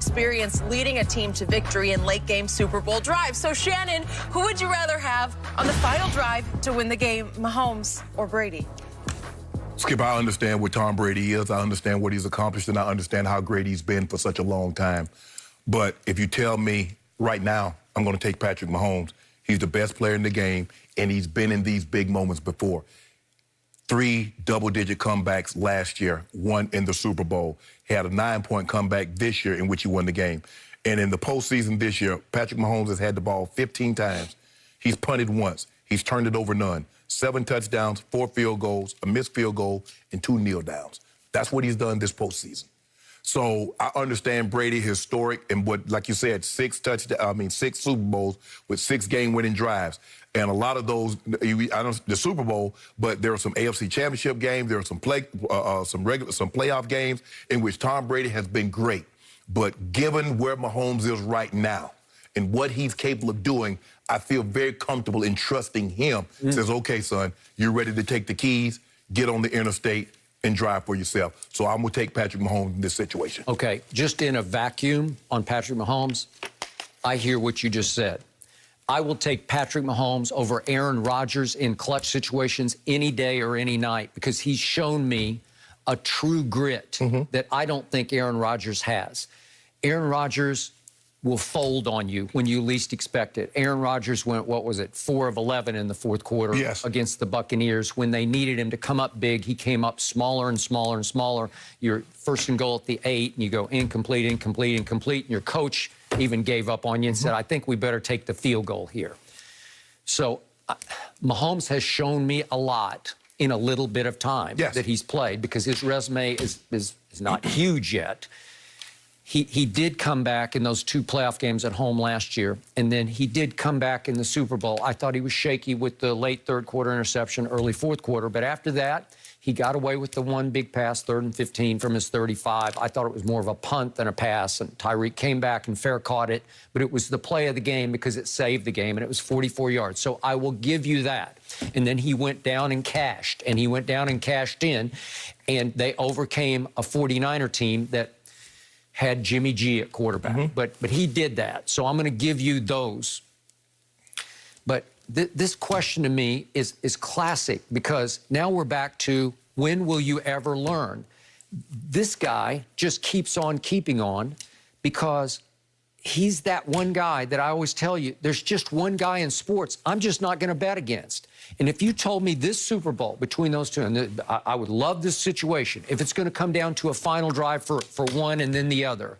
experience leading a team to victory in late-game Super Bowl drives. So, Shannon, who would you rather have on the final drive to win the game, Mahomes or Brady? Skip, I understand what Tom Brady is. I understand what he's accomplished, and I understand how great he's been for such a long time. But if you tell me right now, I'm going to take Patrick Mahomes. He's the best player in the game, and he's been in these big moments before. 3 double-digit comebacks last year, one in the Super Bowl. He had a 9-point comeback this year in which he won the game. And in the postseason this year, Patrick Mahomes has had the ball 15 times. He's punted once. He's turned it over none. 7 touchdowns, 4 field goals, a missed field goal, and 2 kneel downs. That's what he's done this postseason. So I understand Brady historic and what, like you said, 6 Super Bowls with 6 game-winning drives. And a lot of those, the Super Bowl, but there are some AFC Championship games, there are some playoff games in which Tom Brady has been great. But given where Mahomes is right now and what he's capable of doing, I feel very comfortable in trusting him. Says, okay, son, you're ready to take the keys, get on the interstate, and drive for yourself. So I'm going to take Patrick Mahomes in this situation. Okay, just in a vacuum on Patrick Mahomes, I hear what you just said. I will take Patrick Mahomes over Aaron Rodgers in clutch situations any day or any night because he's shown me a true grit that I don't think Aaron Rodgers has. Aaron Rodgers will fold on you when you least expect it. Aaron Rodgers went, 4 of 11 in the fourth quarter against the Buccaneers. When they needed him to come up big, he came up smaller and smaller and smaller. You're first and goal at the 8, and you go incomplete, incomplete, incomplete, and your coach even gave up on you and said, I think we better take the field goal here. So Mahomes has shown me a lot in a little bit of time that he's played because his resume is not huge yet. He did come back in those 2 playoff games at home last year, and then he did come back in the Super Bowl. I thought he was shaky with the late third quarter interception, early fourth quarter, but after that, he got away with the 1 big pass, 3rd and 15 from his 35. I thought it was more of a punt than a pass, and Tyreek came back and fair caught it, but it was the play of the game because it saved the game, and it was 44 yards. So I will give you that. And then he went down and cashed, and he went down and cashed in, and they overcame a 49er team that had Jimmy G at quarterback, but he did that. So I'm going to give you those. But this question to me is classic because now we're back to when will you ever learn? This guy just keeps on keeping on because he's that one guy that I always tell you, there's just one guy in sports I'm just not going to bet against. And if you told me this Super Bowl between those two, and I would love this situation, if it's going to come down to a final drive for one and then the other,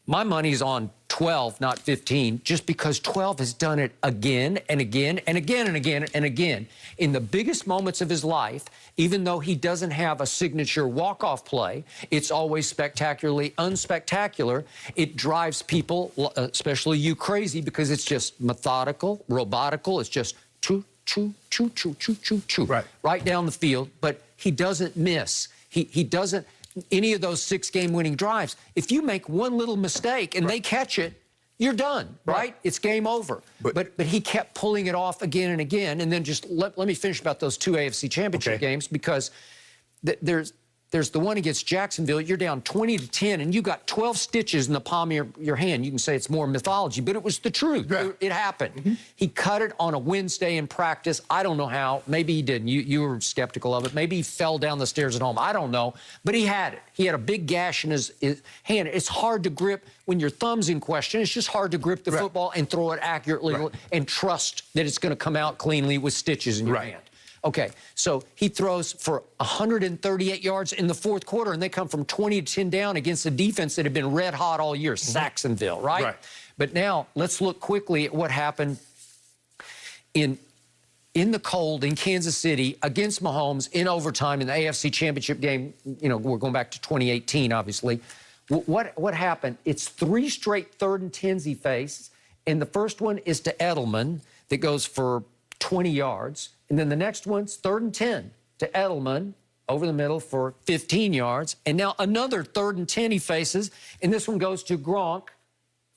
my money's on 12, not 15, just because 12 has done it again and again and again and again and again. In the biggest moments of his life, even though he doesn't have a signature walk-off play, it's always spectacularly unspectacular. It drives people, especially you, crazy because it's just methodical, robotical. It's just choo, choo, choo, choo, choo, choo, choo, right down the field. But he doesn't miss. He doesn't. Any of those 6 game-winning drives, if you make one little mistake and they catch it, you're done, right? It's game over. But he kept pulling it off again and again. And then just let me finish about those 2 AFC Championship games because there's the one against Jacksonville. You're down 20-10, and you got 12 stitches in the palm of your hand. You can say it's more mythology, but it was the truth. It happened. He cut it on a Wednesday in practice. I don't know how. Maybe he didn't. You were skeptical of it. Maybe he fell down the stairs at home. I don't know. But he had it. He had a big gash in his hand. It's hard to grip when your thumb's in question. It's just hard to grip the football and throw it accurately and trust that it's going to come out cleanly with stitches in your hand. Okay, so he throws for 138 yards in the fourth quarter, and they come from 20-10 down against a defense that had been red hot all year, Saxonville, right? But now let's look quickly at what happened in the cold in Kansas City against Mahomes in overtime in the AFC Championship game. You know, we're going back to 2018, obviously. What happened? It's 3 straight 3rd and 10s he faced, and the first one is to Edelman that goes for 20 yards. And then the next one's 3rd and 10 to Edelman over the middle for 15 yards. And now another 3rd and 10 he faces. And this one goes to Gronk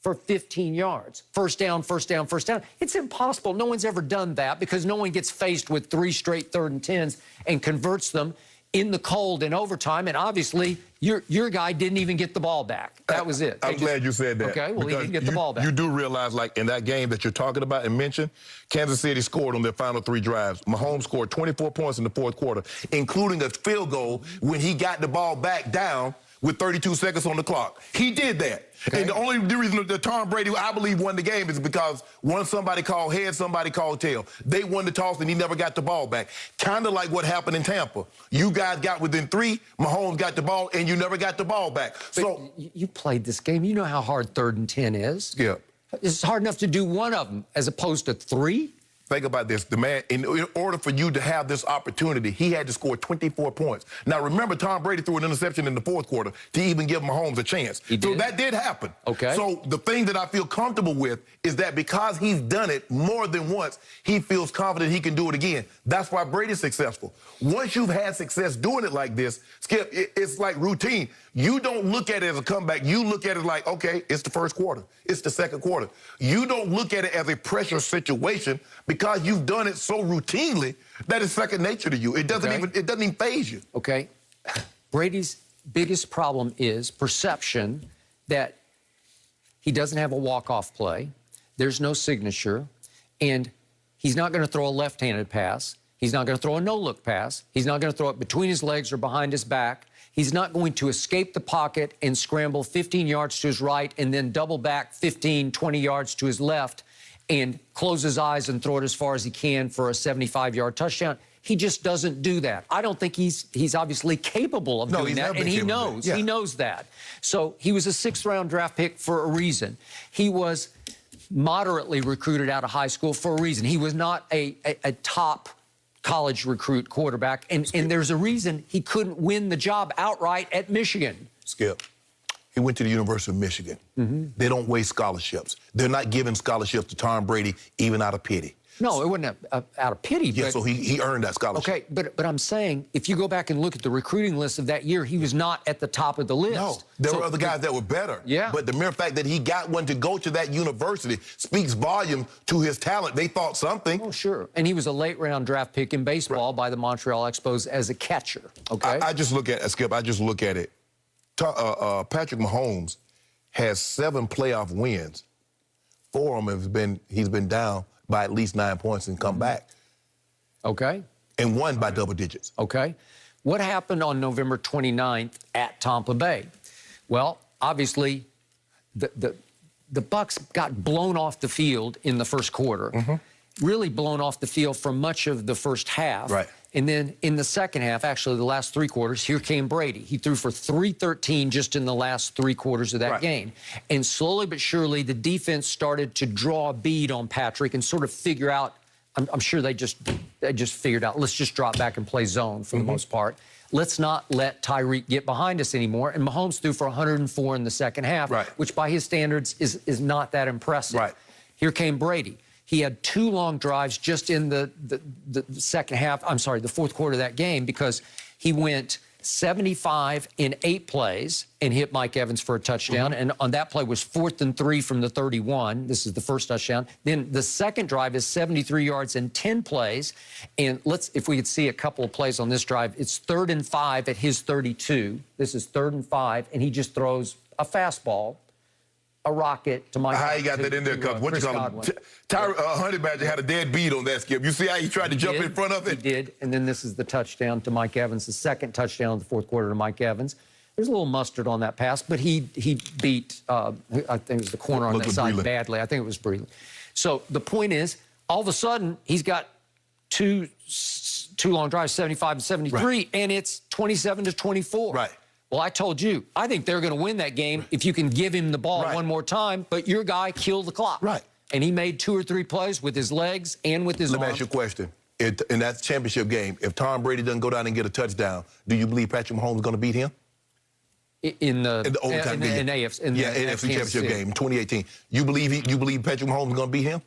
for 15 yards. First down, first down, first down. It's impossible. No one's ever done that because no one gets faced with 3 straight 3rd and 10s and converts them in the cold in overtime, and obviously your guy didn't even get the ball back. That was it. I'm glad you said that. Okay, well, he didn't get the ball back. You do realize, like, in that game that you're talking about and mentioned, Kansas City scored on their final 3 drives. Mahomes scored 24 points in the 4th quarter, including a field goal when he got the ball back down with 32 seconds on the clock. He did that. Okay. And the only reason that Tom Brady, I believe, won the game is because one, somebody called head, somebody called tail. They won the toss, and he never got the ball back. Kind of like what happened in Tampa. You guys got within 3, Mahomes got the ball, and you never got the ball back. But so you played this game. You know how hard 3rd and 10 is. Yeah. It's hard enough to do one of them as opposed to 3. Think about this. The man, in order for you to have this opportunity, he had to score 24 points. Now, remember, Tom Brady threw an interception in the 4th quarter to even give Mahomes a chance. So that did happen. Okay. So the thing that I feel comfortable with is that because he's done it more than once, he feels confident he can do it again. That's why Brady's successful. Once you've had success doing it like this, Skip, it's like routine. You don't look at it as a comeback. You look at it like, okay, it's the 1st quarter. It's the 2nd quarter. You don't look at it as a pressure situation because you've done it so routinely that it's second nature to you. It doesn't even faze you. Okay. Brady's biggest problem is perception that he doesn't have a walk-off play. There's no signature, and he's not going to throw a left-handed pass. He's not going to throw a no-look pass. He's not going to throw it between his legs or behind his back. He's not going to escape the pocket and scramble 15 yards to his right and then double back 15, 20 yards to his left and close his eyes and throw it as far as he can for a 75-yard touchdown. He just doesn't do that. I don't think he's obviously capable of doing that, and he knows. He knows that. So he was a 6th-round draft pick for a reason. He was moderately recruited out of high school for a reason. He was not a top college recruit quarterback, and there's a reason he couldn't win the job outright at Michigan. Skip, he went to the University of Michigan. They don't waste scholarships. They're not giving scholarships to Tom Brady even out of pity. No, it wasn't out of pity. Yeah, so he earned that scholarship. Okay, but I'm saying, if you go back and look at the recruiting list of that year, he was not at the top of the list. No, there were other guys that were better. Yeah. But the mere fact that he got one to go to that university speaks volume to his talent. They thought something. Oh, sure. And he was a late-round draft pick in baseball by the Montreal Expos as a catcher, okay? I just look at it, Skip, I just look at it. Patrick Mahomes has 7 playoff wins. 4 of them he's been down by at least 9 points and come back. Okay. And won by double digits. Okay. What happened on November 29th at Tampa Bay? Well, obviously, the Bucs got blown off the field in the 1st quarter. Really blown off the field for much of the 1st half. Right. And then in the 2nd half, actually the last 3 quarters, here came Brady. He threw for 313 just in the last 3 quarters of that game. And slowly but surely, the defense started to draw a bead on Patrick and sort of figure out, I'm sure they just figured out, let's just drop back and play zone for the most part. Let's not let Tyreek get behind us anymore. And Mahomes threw for 104 in the 2nd half, which by his standards is not that impressive. Here came Brady. He had 2 long drives just in the 2nd half, I'm sorry, the 4th quarter of that game, because he went 75 in 8 plays and hit Mike Evans for a touchdown. And on that play was 4th and 3 from the 31. This is the first touchdown. Then the 2nd drive is 73 yards and 10 plays. And if we could see a couple of plays on this drive, it's 3rd and 5 at his 32. This is 3rd and 5, and he just throws a fastball, a rocket to Mike. How he got that in there, Cub? What you call him? Honey Badger had a dead beat on that, Skip. You see how he tried to jump in front of it? He did, and then this is the touchdown to Mike Evans, the 2nd touchdown of the 4th quarter to Mike Evans. There's a little mustard on that pass, but he beat, I think it was the corner on that side badly. I think it was Breland. So the point is, all of a sudden, he's got two long drives, 75 and 73, and it's 27-24. Well, I told you, I think they're going to win that game if you can give him the ball one more time, but your guy killed the clock. And he made 2 or 3 plays with his legs and with his arms. Let me ask you a question. In that championship game, if Tom Brady doesn't go down and get a touchdown, do you believe Patrick Mahomes is going to beat him? In the overtime game? NFC championship game, 2018. You believe Patrick Mahomes is going to beat him?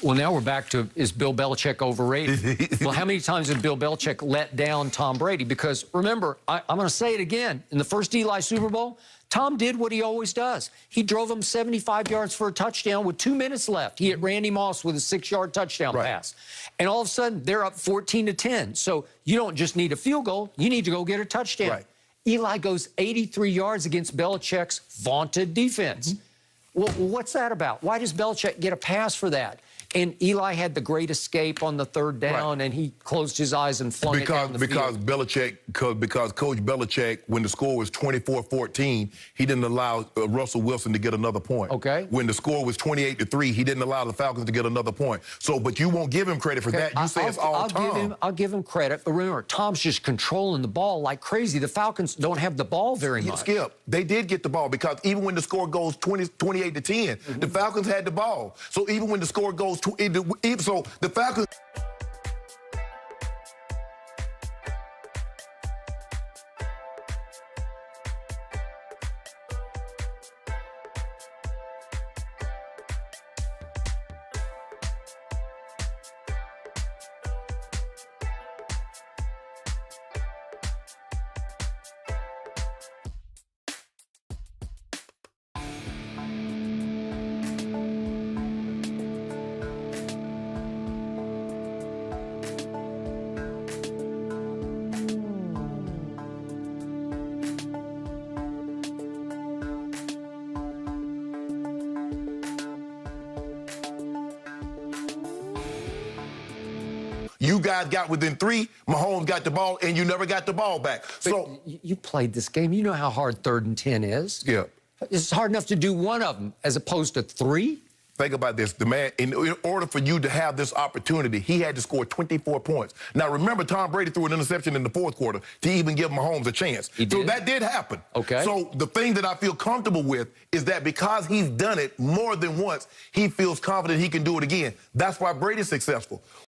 Well, now we're back to, is Bill Belichick overrated? Well, how many times did Bill Belichick let down Tom Brady? Because remember, I'm going to say it again. In the first Eli Super Bowl, Tom did what he always does. He drove him 75 yards for a touchdown with 2 minutes left. He hit Randy Moss with a 6-yard touchdown pass. And all of a sudden, they're up 14-10. So you don't just need a field goal. You need to go get a touchdown. Right. Eli goes 83 yards against Belichick's vaunted defense. Well, what's that about? Why does Belichick get a pass for that? And Eli had the great escape on the third down, and he closed his eyes and flung it down the field. Because Coach Belichick, when the score was 24-14, he didn't allow Russell Wilson to get another point. Okay. When the score was 28-3, he didn't allow the Falcons to get another point. So, but you won't give him credit for that. You say it's all Tom. I'll give him credit, but remember, Tom's just controlling the ball like crazy. The Falcons don't have the ball very much. Skip, they did get the ball because even when the score goes 28-10, the Falcons had the ball. So even when the score goes so the Falcons. You guys got within 3, Mahomes got the ball, and you never got the ball back. But so you played this game. You know how hard 3rd and 10 is. Yeah. It's hard enough to do one of them as opposed to 3. Think about this. The man, in order for you to have this opportunity, he had to score 24 points. Now, remember, Tom Brady threw an interception in the 4th quarter to even give Mahomes a chance. He did. So that did happen. Okay. So the thing that I feel comfortable with is that because he's done it more than once, he feels confident he can do it again. That's why Brady's successful.